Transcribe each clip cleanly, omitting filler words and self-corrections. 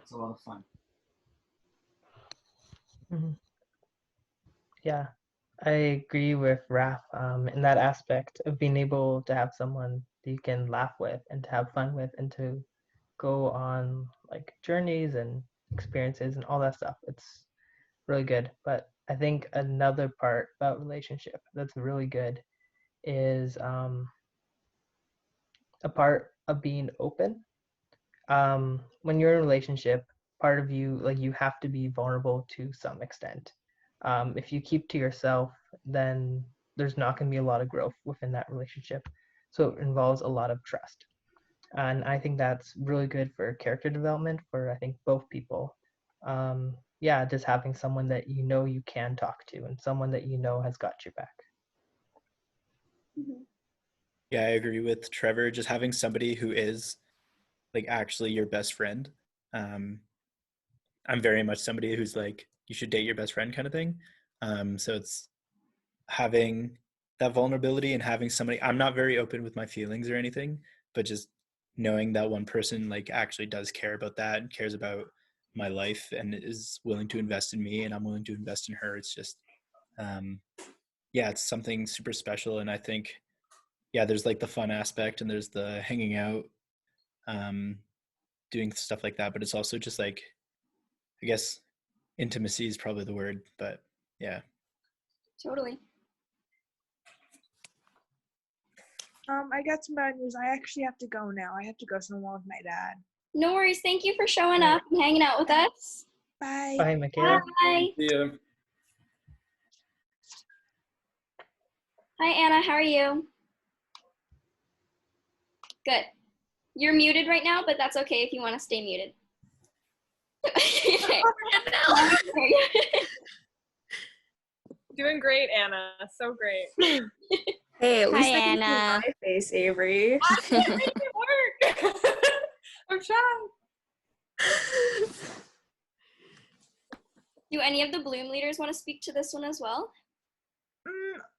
It's a lot of fun. Mhm. Yeah, I agree with Raph in that aspect of being able to have someone that you can laugh with and to have fun with and to go on like journeys and experiences and all that stuff. It's really good. But I think another part about relationship that's really good is a part of being open. When you're in a relationship, part of you, like, you have to be vulnerable to some extent. If you keep to yourself, then there's not going to be a lot of growth within that relationship. So it involves a lot of trust. And I think that's really good for character development for, I think, both people. Yeah, just having someone that you know you can talk to and someone that you know has got your back. Mhm. Yeah, I agree with Trevor. Just having somebody who is like actually your best friend. Um, I'm very much somebody who's like, you should date your best friend kind of thing. So it's having that vulnerability and having somebody, I'm not very open with my feelings or anything, but just knowing that one person like actually does care about that and cares about my life and is willing to invest in me and I'm willing to invest in her. It's just, um, yeah, it's something super special. And I think, yeah, there's like the fun aspect and there's the hanging out, um, doing stuff like that, but it's also just like, I guess intimacy is probably the word, but yeah. Totally. I got some bad news. I actually have to go now. I have to go somewhere with my dad. No worries. Thank you for showing Right. up and hanging out with us. Bye. Bye, Michaela. Bye. Yeah. Hi, Anna. How are you? Good. You're muted right now, but that's okay if you want to stay muted. Okay. Doing great, Anna. So great. Hey, at Hi, least I can see Anna. my face, Avery. Make it work. I'm trying. Do any of the Bloom leaders want to speak to this one as well?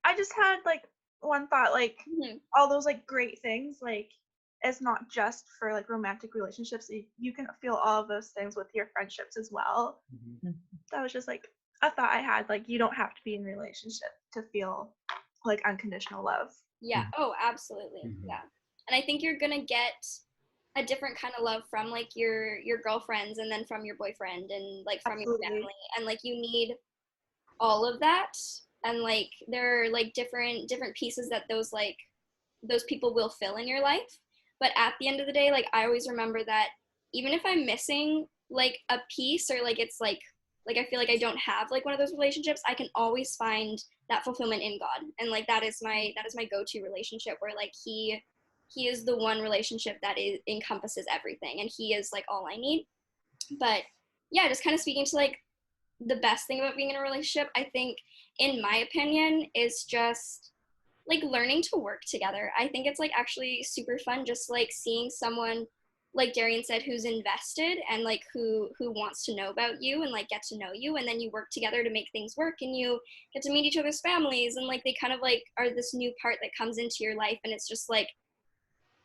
I just had like one thought, like Mhm. all those like great things, like it's not just for like romantic relationships. You can feel all of those things with your friendships as well. That was just like a thought I had. Like you don't have to be in a relationship to feel like unconditional love. Yeah. Oh, absolutely. Mhm. Yeah. And I think you're gonna get a different kind of love from like your girlfriends and then from your boyfriend and like from your Absolutely. family. And like you need all of that. And like there are like different pieces that those people will fill in your life. But at the end of the day, like I always remember that even if I'm missing like a piece or like it's like I feel like I don't have like one of those relationships, I can always find that fulfillment in God. And like that is my go-to relationship where like he is the one relationship that encompasses everything and he is like all I need. But yeah, just kind of speaking to like the best thing about being in a relationship, I think in my opinion is just like learning to work together. I think it's like actually super fun just like seeing someone like Darian said who's invested and like who wants to know about you and like get to know you and then you work together to make things work and you get to meet each other's families and like they kind of like are this new part that comes into your life and it's just like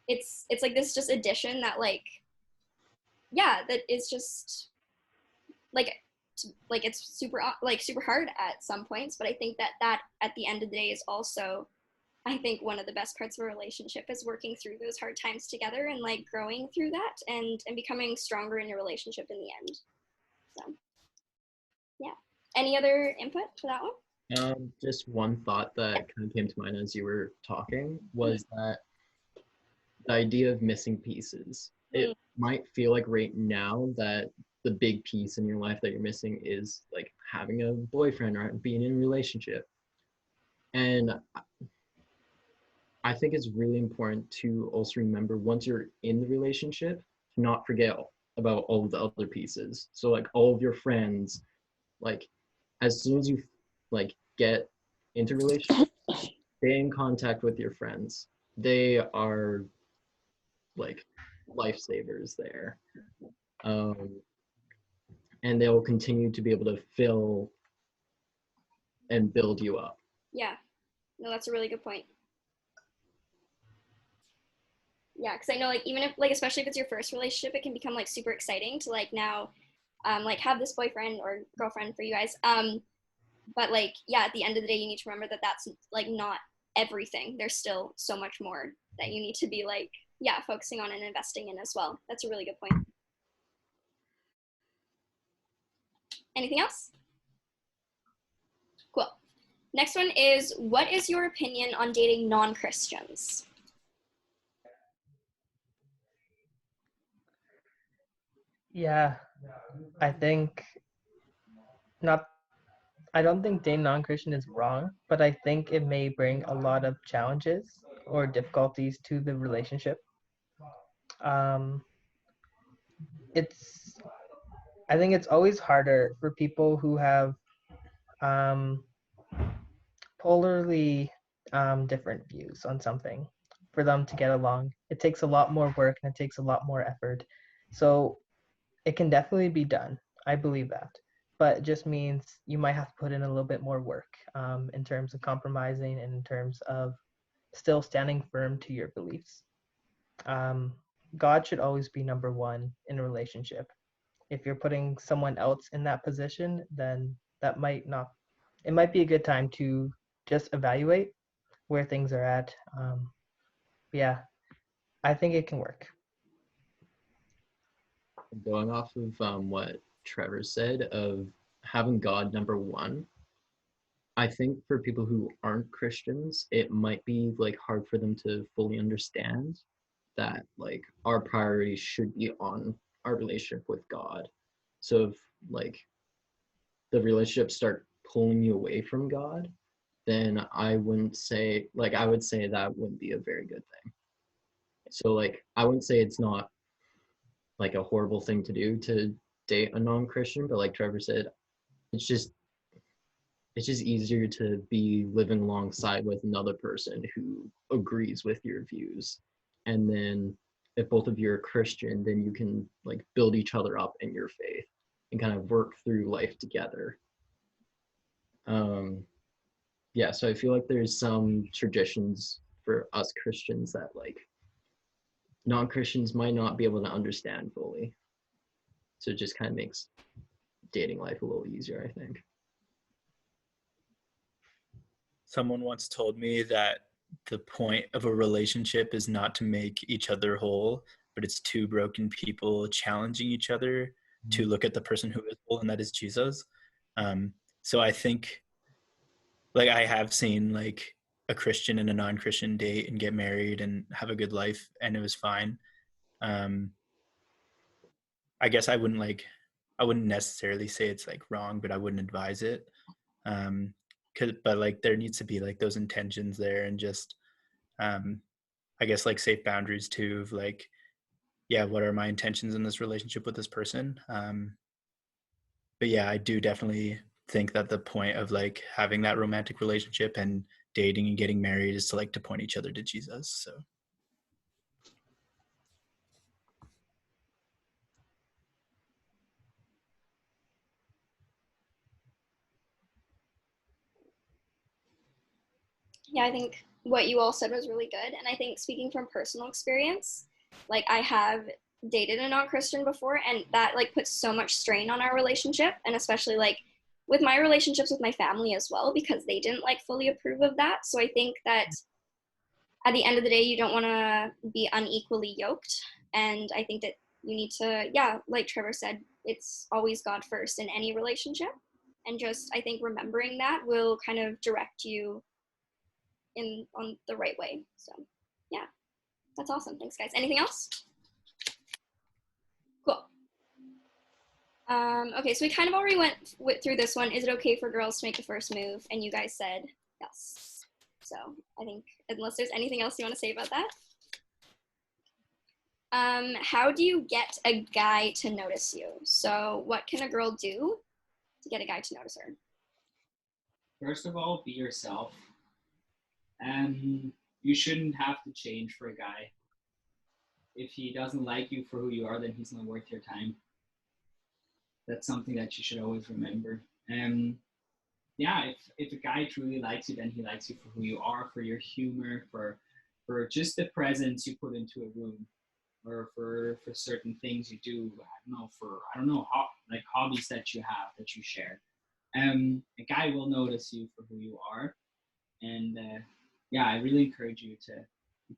it's like this just addition that like yeah that is just like it's super hard at some points but I think that at the end of the day is also I think one of the best parts of a relationship is working through those hard times together and like growing through that and becoming stronger in your relationship in the end. So yeah. Any other input for that one? Just one thought that kind of came to mind as you were talking was that the idea of missing pieces. It might feel like right now that the big piece in your life that you're missing is like having a boyfriend or being in a relationship. And I think it's really important to also remember once you're in the relationship to not forget about all of the other pieces. So like all of your friends, like as soon as you like get into relationship, stay in contact with your friends. They are like lifesavers there. And they'll continue to be able to fill and build you up. Yeah. No, that's a really good point. Yeah, because I know like even if like especially if it's your first relationship, it can become like super exciting to like now like have this boyfriend or girlfriend for you guys. But like yeah, at the end of the day, you need to remember that that's like not everything. There's still so much more that you need to be like yeah focusing on and investing in as well. That's a really good point. Anything else? Cool. Next one is, what is your opinion on dating non-Christians? Yeah, I think not. I don't think dating non-Christian is wrong, but I think it may bring a lot of challenges or difficulties to the relationship. Um, it's I think it's always harder for people who have um, polarly different views on something for them to get along. It takes a lot more work and it takes a lot more effort. So it can definitely be done. I believe that. But it just means you might have to put in a little bit more work in terms of compromising and in terms of still standing firm to your beliefs. Um, God should always be number one in a relationship. If you're putting someone else in that position, then that might not, it might be a good time to just evaluate where things are at. Yeah, I think it can work. Going off of what Trevor said of having God number one, I think for people who aren't Christians, it might be like hard for them to fully understand that like our priorities should be on our relationship with God. So if like the relationships start pulling you away from God, then I wouldn't say like I would say that wouldn't be a very good thing. So like I wouldn't say it's not like a horrible thing to do to date a non-Christian, but like Trevor said, it's just easier to be living alongside with another person who agrees with your views. And then if both of you are Christian, then you can like build each other up in your faith and kind of work through life together. Yeah, so I feel like there's some traditions for us Christians that like non-Christians might not be able to understand fully. So it just kind of makes dating life a little easier, I think. Someone once told me that the point of a relationship is not to make each other whole, but it's two broken people challenging each other to look at the person who is whole, and that is Jesus. So I think, like, I have seen like a Christian and a non-Christian date and get married and have a good life, and it was fine. I guess I wouldn't necessarily say it's like wrong, but I wouldn't advise it. But like there needs to be like those intentions there, and just I guess like safe boundaries too, of like, yeah, what are my intentions in this relationship with this person? But yeah, I do definitely think that the point of like having that romantic relationship and dating and getting married is to like to point each other to Jesus. So Yeah, I think what you all said was really good. And I think speaking from personal experience, like I have dated a non-Christian before, and that like puts so much strain on our relationship, and especially like with my relationships with my family as well, because they didn't like fully approve of that. So I think that at the end of the day, you don't want to be unequally yoked. And I think that you need to, yeah, like Trevor said, it's always God first in any relationship. And just, I think remembering that will kind of direct you in on the right way. So yeah, that's awesome. Thanks, guys. Anything else? Cool. Okay, so we kind of already went through this one. Is it okay for girls to make the first move? And you guys said yes. So I think unless there's anything else you want to say about that. How do you get a guy to notice you? So what can a girl do to get a guy to notice her? First of all, be yourself. You shouldn't have to change for a guy. If he doesn't like you for who you are, then he's not worth your time. That's something that you should always remember. Yeah, if a guy truly likes you, then he likes you for who you are, for your humor, for for just the presence you put into a room, or for certain things you do. I don't know like hobbies that you have that you share. A guy will notice you for who you are, and yeah, I really encourage you to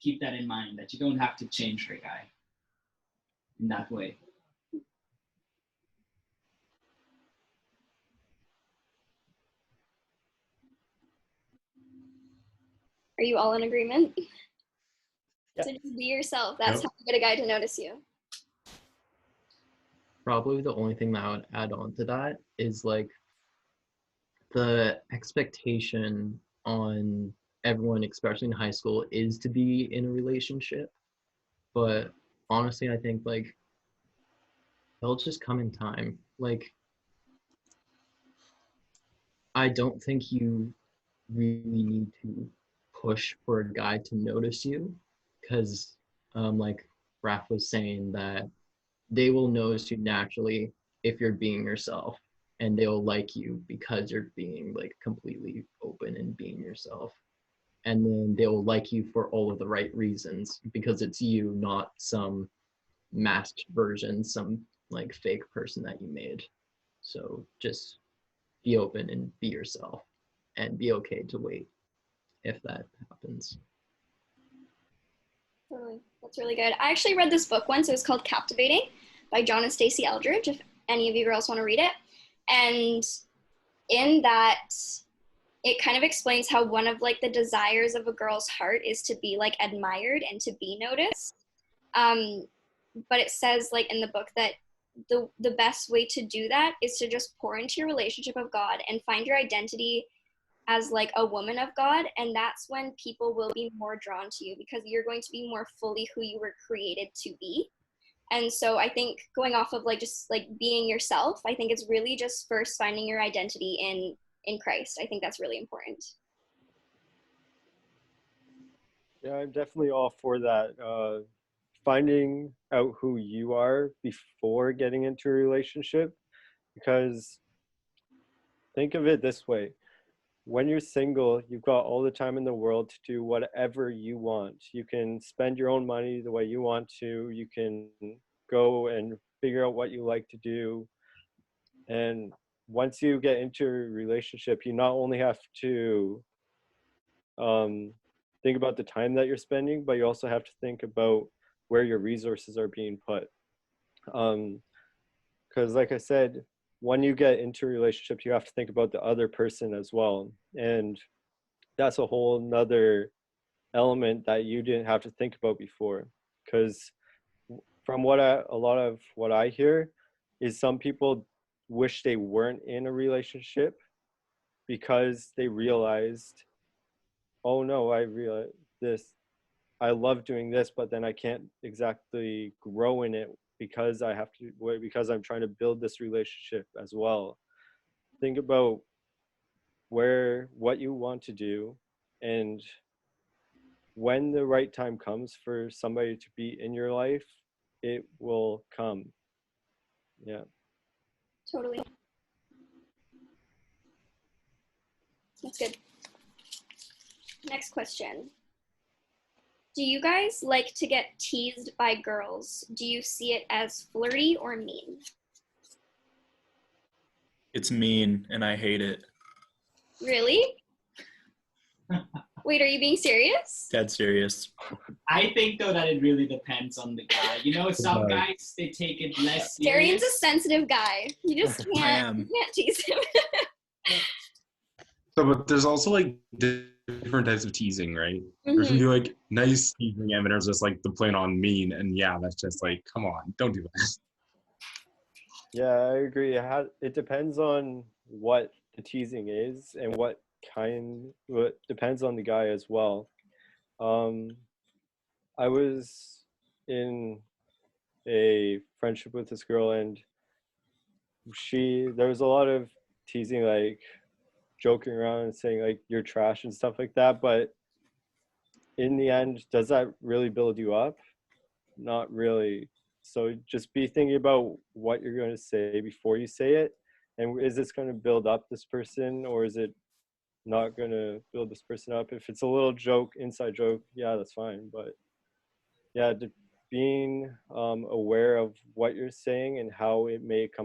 keep that in mind, that you don't have to change for a guy in that way. Are you all in agreement? Yep. So just be yourself. That's Yep. how you get a guy to notice you. Probably the only thing that I would add on to that is like the expectation on everyone, especially in high school, is to be in a relationship. But honestly, I think like they'll just come in time. Like, I don't think you really need to push for a guy to notice you, because like Raph was saying, that they will notice you naturally if you're being yourself, and they'll like you because you're being like completely open and being yourself. And then they'll like you for all of the right reasons, because it's you, not some masked version, some like fake person that you made. So just be open and be yourself, and be okay to wait if that happens. Totally. That's really good. I actually read this book once. It was called Captivating by John and Stacey Eldridge, if any of you girls want to read it. And in that, it kind of explains how one of like the desires of a girl's heart is to be like admired and to be noticed. But it says like in the book that the best way to do that is to just pour into your relationship of God and find your identity as like a woman of God, and that's when people will be more drawn to you, because you're going to be more fully who you were created to be. And so I think going off of like just like being yourself, I think it's really just first finding your identity in Christ. I think that's really important. Yeah, I'm definitely all for that. Finding out who you are before getting into a relationship, because think of it this way. When you're single, you've got all the time in the world to do whatever you want. You can spend your own money the way you want to. You can go and figure out what you like to do. And once you get into a relationship, you not only have to think about the time that you're spending, but you also have to think about where your resources are being put. Because like I said, when you get into a relationship, you have to think about the other person as well. And that's a whole nother element that you didn't have to think about before. Because from a lot of what I hear is some people wish they weren't in a relationship because they realized, oh no, I realized this, I love doing this, but then I can't exactly grow in it because I'm trying to build this relationship as well. Think about what you want to do, and when the right time comes for somebody to be in your life, it will come. Yeah. Totally. That's good. Next question. Do you guys like to get teased by girls? Do you see it as flirty or mean? It's mean, and I hate it. Really? Wait, are you being serious? Dead serious. I think though that it really depends on the guy. You know, some guys, they take it less serious. Darian's a sensitive guy. You just can't tease him. So, but there's also like different types of teasing, right? Mm-hmm. There's gonna be like nice teasing, and there's just like the plain on mean, and yeah, that's just like, come on, don't do that. Yeah, I agree. It depends on what the teasing is and what depends on the guy as well. I was in a friendship with this girl, and there was a lot of teasing, like joking around and saying like you're trash and stuff like that, but in the end, does that really build you up? Not really. So just be thinking about what you're going to say before you say it, and is this going to build up this person, or is it not gonna build this person up. If it's a little joke, inside joke, yeah, that's fine. But yeah, being aware of what you're saying and how it may come